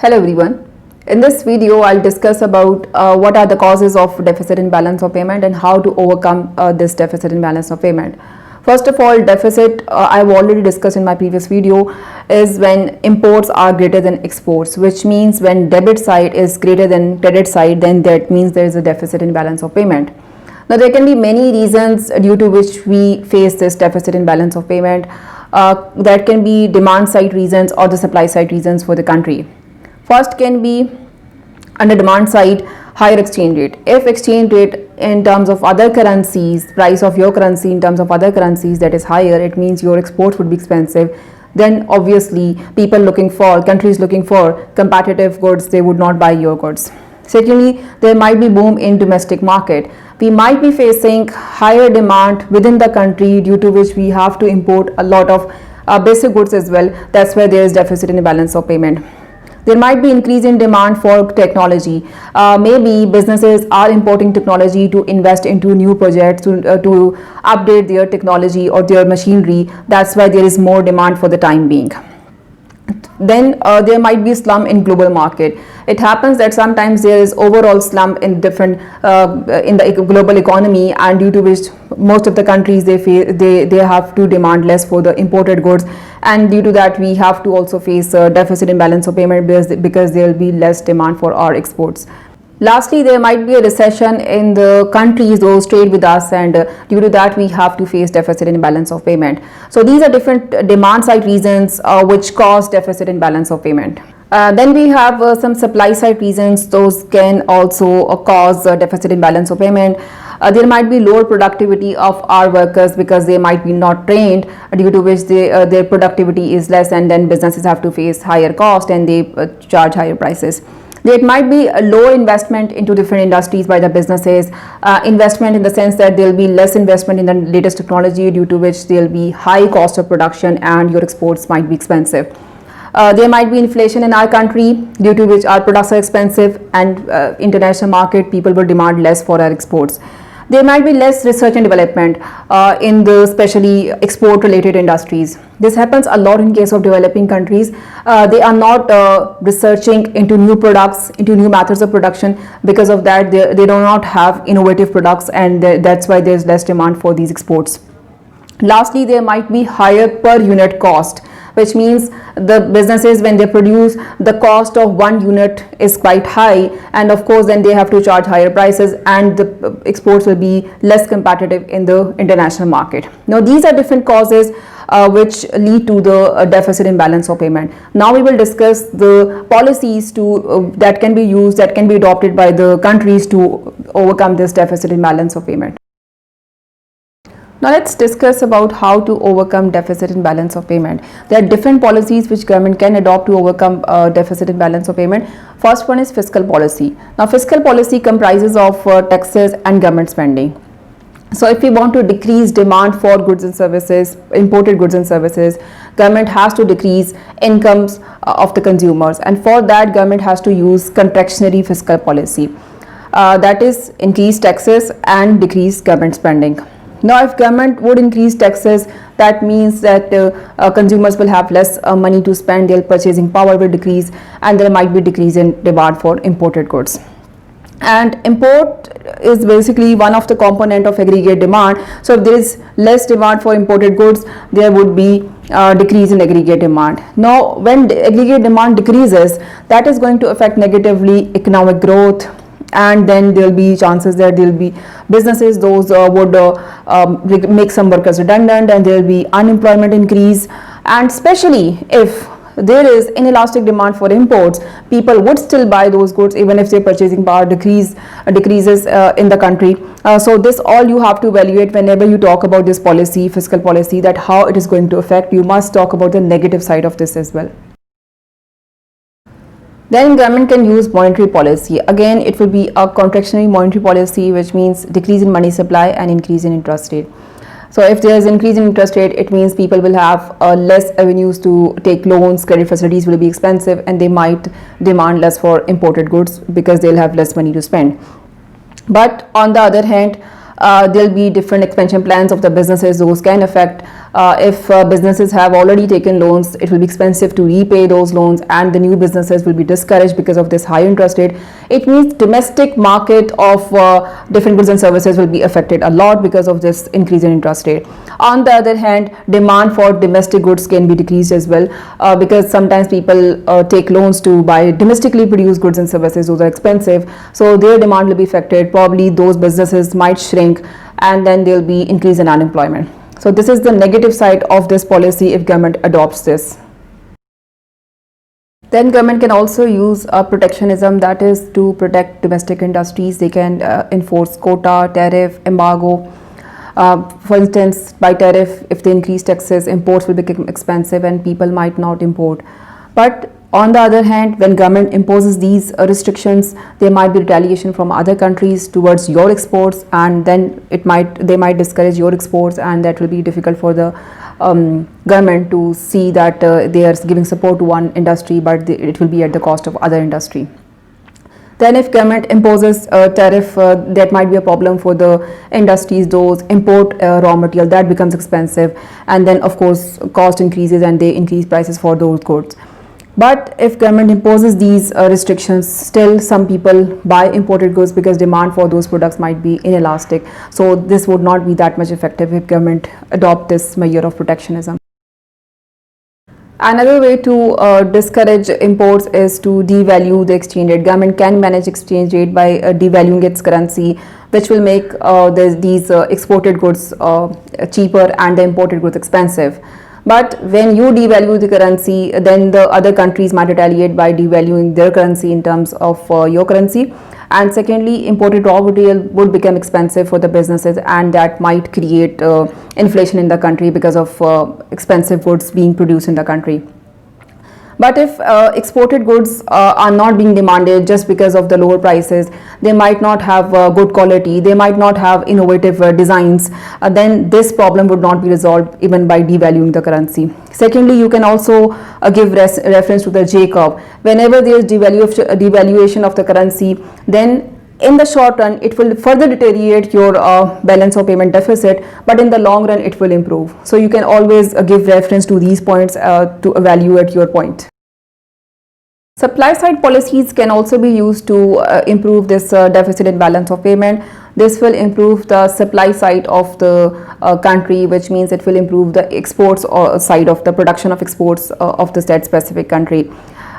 Hello everyone. In this video, I'll discuss about what are the causes of deficit in balance of payment and how to overcome this deficit in balance of payment. First of all, deficit I've already discussed in my previous video is when imports are greater than exports, which means when debit side is greater than credit side, then that means there is a deficit in balance of payment. Now, there can be many reasons due to which we face this deficit in balance of payment. That can be demand side reasons or the supply side reasons for the country. First can be under demand side, higher exchange rate. If exchange rate in terms of other currencies, price of your currency in terms of other currencies that is higher, it means your exports would be expensive. Then obviously countries looking for competitive goods, they would not buy your goods. Secondly, there might be boom in domestic market. We might be facing higher demand within the country due to which we have to import a lot of basic goods as well. That's where there is deficit in the balance of payment. There might be increase in demand for technology. Maybe businesses are importing technology to invest into new projects to update their technology or their machinery. That's why there is more demand for the time being. Then there might be slump in global market. It happens that sometimes there is overall slump in different in the global economy, and due to which most of the countries they have to demand less for the imported goods, and due to that we have to also face a deficit in balance of payment because there will be less demand for our exports. Lastly, there might be a recession in the countries those trade with us, and due to that we have to face deficit in balance of payment. So these are different demand side reasons which cause deficit in balance of payment. Then we have some supply side reasons. Those can also cause deficit in balance of payment. There might be lower productivity of our workers because they might be not trained, due to which their productivity is less, and then businesses have to face higher cost and they charge higher prices. There might be a lower investment into different industries by the businesses. Investment in the sense that there will be less investment in the latest technology, due to which there will be high cost of production and your exports might be expensive. There might be inflation in our country, due to which our products are expensive, and international market people will demand less for our exports. There might be less research and development in the especially export related industries. This happens a lot in case of developing countries. They are not researching into new products, into new methods of production. Because of that, they do not have innovative products, and that's why there's less demand for these exports. Lastly, there might be higher per unit cost, which means the businesses, when they produce, the cost of one unit is quite high, and of course then they have to charge higher prices, and the exports will be less competitive in the international market. Now these are different causes which lead to the deficit in balance of payment. Now we will discuss the policies that can be used, that can be adopted by the countries to overcome this deficit in balance of payment. Now let's discuss about how to overcome deficit in balance of payment. There are different policies which government can adopt to overcome deficit in balance of payment. First one is fiscal policy. Now fiscal policy comprises of taxes and government spending. So if we want to decrease demand for goods and services, imported goods and services, government has to decrease incomes of the consumers, and for that government has to use contractionary fiscal policy. That is increase taxes and decrease government spending. Now if government would increase taxes, that means that consumers will have less money to spend, their purchasing power will decrease, and there might be decrease in demand for imported goods. And import is basically one of the component of aggregate demand. So if there is less demand for imported goods, there would be decrease in aggregate demand. Now when the aggregate demand decreases, that is going to affect negatively economic growth, and then there will be chances that there will be businesses those would make some workers redundant, and there will be unemployment increase. And especially if there is inelastic demand for imports, people would still buy those goods even if their purchasing power decreases in the country. So this all you have to evaluate whenever you talk about this policy, fiscal policy, that how it is going to affect. You must talk about the negative side of this as well. Then government can use monetary policy. Again, it will be a contractionary monetary policy, which means decrease in money supply and increase in interest rate. So if there is increase in interest rate, it means people will have less avenues to take loans, credit facilities will be expensive, and they might demand less for imported goods because they'll have less money to spend. But on the other hand, there'll be different expansion plans of the businesses. Those can affect If businesses have already taken loans, it will be expensive to repay those loans, and the new businesses will be discouraged because of this high interest rate. It means domestic market of different goods and services will be affected a lot because of this increase in interest rate. On the other hand, demand for domestic goods can be decreased as well, because sometimes people take loans to buy domestically produced goods and services. Those are expensive, so their demand will be affected. Probably those businesses might shrink, and then there will be increase in unemployment. So this is the negative side of this policy if government adopts this. Then government can also use protectionism, that is to protect domestic industries. They can enforce quota, tariff, embargo. For instance, by tariff, if they increase taxes, imports will become expensive and people might not import. But on the other hand, when government imposes these restrictions, there might be retaliation from other countries towards your exports, and then they might discourage your exports, and that will be difficult for the government to see that they are giving support to one industry, but it will be at the cost of other industry. Then if government imposes a tariff, that might be a problem for the industries. Those import raw material, that becomes expensive, and then of course cost increases and they increase prices for those goods. But if government imposes these restrictions, still some people buy imported goods because demand for those products might be inelastic. So this would not be that much effective if government adopt this measure of protectionism. Another way to discourage imports is to devalue the exchange rate. Government can manage exchange rate by devaluing its currency, which will make these exported goods cheaper and the imported goods expensive. But when you devalue the currency, then the other countries might retaliate by devaluing their currency in terms of your currency. And secondly, imported raw material would become expensive for the businesses, and that might create inflation in the country because of expensive goods being produced in the country. But if exported goods are not being demanded just because of the lower prices, they might not have good quality, they might not have innovative designs, then this problem would not be resolved even by devaluing the currency. Secondly, you can also give reference to the J curve. Whenever there is devaluation of the currency, then in the short run, it will further deteriorate your balance of payment deficit, but in the long run, it will improve. So you can always give reference to these points to evaluate your point. Supply side policies can also be used to improve this deficit and balance of payment. This will improve the supply side of the country, which means it will improve the exports side of the production of exports of the said specific country.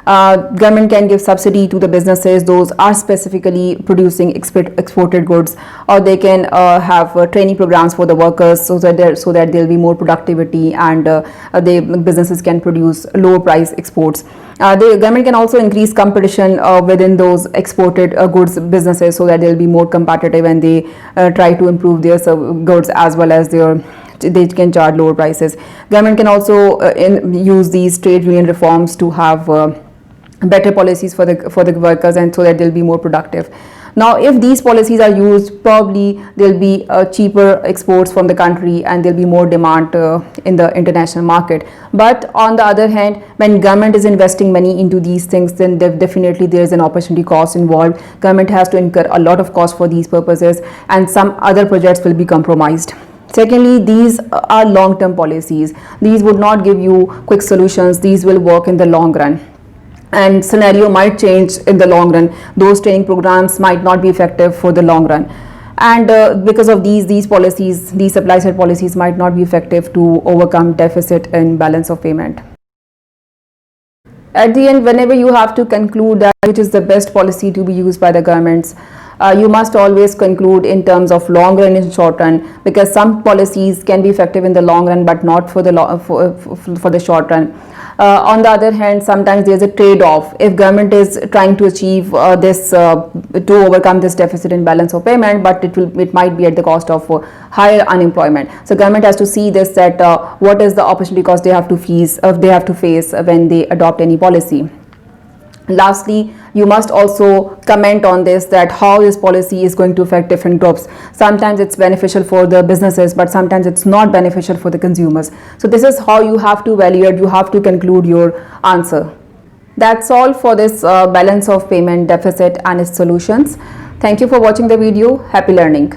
Government can give subsidy to the businesses those are specifically producing exported goods, or they can have training programs for the workers so that there will be more productivity, and the businesses can produce lower price exports. The government can also increase competition within those exported goods businesses so that they will be more competitive, and they try to improve their goods as well as they can charge lower prices. Government can also use these trade union reforms to have better policies for the workers, and so that they'll be more productive. Now, if these policies are used, probably there'll be cheaper exports from the country, and there'll be more demand in the international market. But on the other hand, when government is investing money into these things, then definitely there is an opportunity cost involved. Government has to incur a lot of cost for these purposes, and some other projects will be compromised. Secondly, these are long-term policies. These would not give you quick solutions. These will work in the long run, and scenario might change in the long run. Those training programs might not be effective for the long run, and because of these policies, these supply side policies might not be effective to overcome deficit and balance of payment. At the end, whenever you have to conclude that which is the best policy to be used by the governments, you must always conclude in terms of long run and short run, because some policies can be effective in the long run but not for the short run. On the other hand, sometimes there is a trade-off. If government is trying to achieve to overcome this deficit in balance of payment, but it might be at the cost of higher unemployment. So government has to see this, that what is the opportunity cost they have to face when they adopt any policy. Lastly, you must also comment on this, that how this policy is going to affect different groups. Sometimes it's beneficial for the businesses, but sometimes it's not beneficial for the consumers. So this is how you have to evaluate, you have to conclude your answer. That's all for this balance of payment deficit and its solutions. Thank you for watching the video. Happy learning.